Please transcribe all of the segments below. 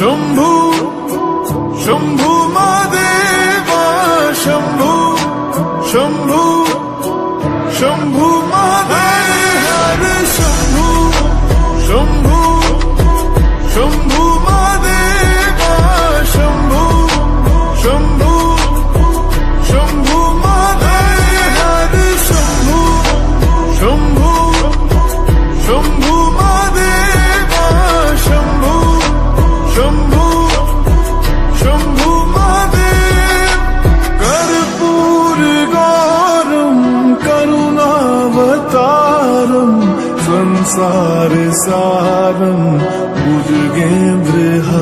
शंभू शंभू महादेवा शंभू शंभू शंभू महादेव शंभू शंभू शंभू महादेवा शंभू शंभू शंभू महादेव शंभू शंभू शंभू महादेवा शंभू शंभू शंभू महादेव कर्पूर गौरम करुणावतारम संसार सारम भुजगेन्द्रहारम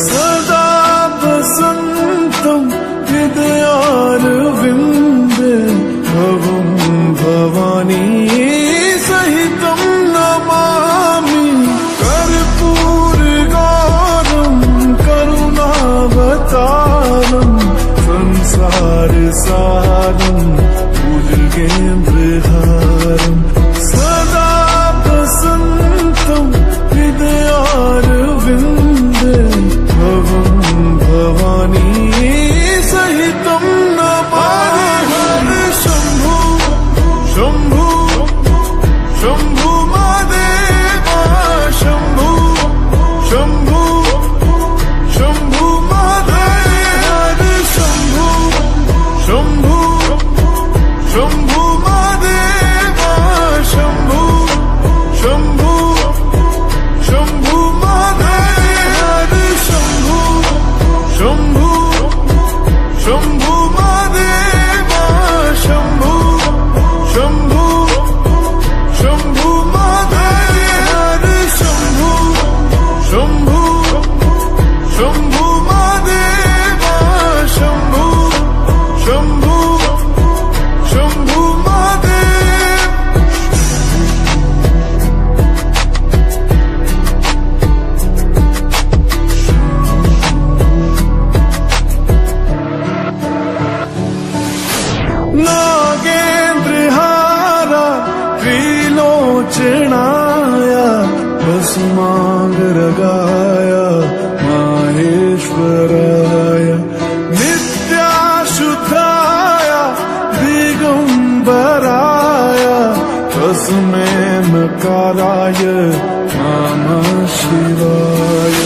सदा वसंतम हृदयारविंदे भवं भवानी सहितं नमामि कर्पूर गौरम करुणावतारम संसार सारम भुजगेन्द्रहारम सदा वसंतम हृदयारविंदे भवं भवानी सहितं नमामि शंभू शंभू शंभू महादेवा शंभू शंभू शंभू महादेव शंभू शंभू शंभू महादेवा शंभू शंभू शंभू महादेव शंभू शंभू शंभू महादेवा शंभू शंभू शंभू महादेव शंभू शंभू शंभू महादेवा शंभू शंभू शंभू महादेव नागेन्द्रहारा त्रिलोचनाय भस्मांगरागाय माहेश्वराय नित्याशुद्धाय दिगंबराय तस्मै नकाराय नमः शिवाय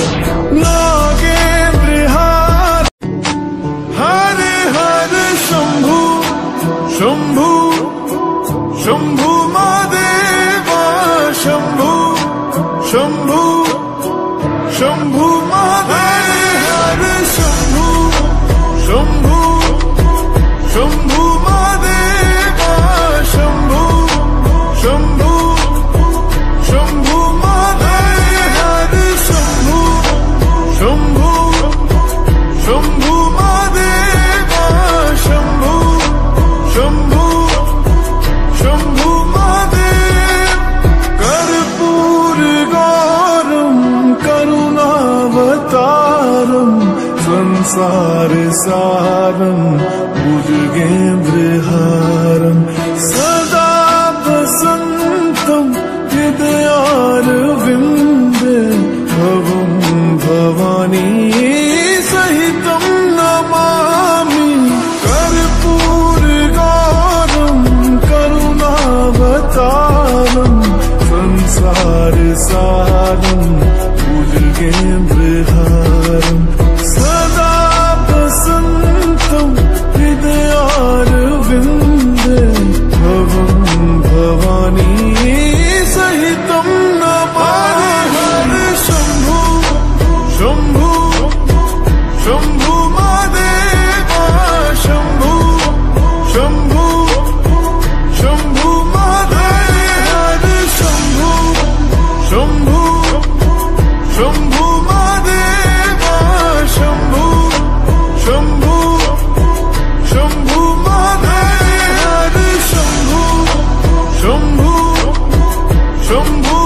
नागेन्द्रहार हरे हरे शंभू शंभू शंभू महादेवा शंभू शंभू शंभू महादेव शंभू शंभू शंभू महादेवा शंभू शंभू शंभू महादेव शंभू शंभू शंभू महादेवा शंभू शंभू शंभू महादेव कर्पूर गौरम करुणावतारम संसार सारम भुजगेन्द्रहारम सदा वसंतम हृदयारविंदे भवं भवानी सहितं नमामि कर्पूर गौरम करुणावतारम संसार सारम भुजगेन्द्रहारम सदा वसंतम हृदयारविंदे भवं भवानी सहितं नमामि शंभू शंभू शंभू महादेवा शंभू शंभू शंभू महादेव शंभू शंभू शंभू महादेवा शंभू शंभू शंभू महादेव शंभू शंभू शंभू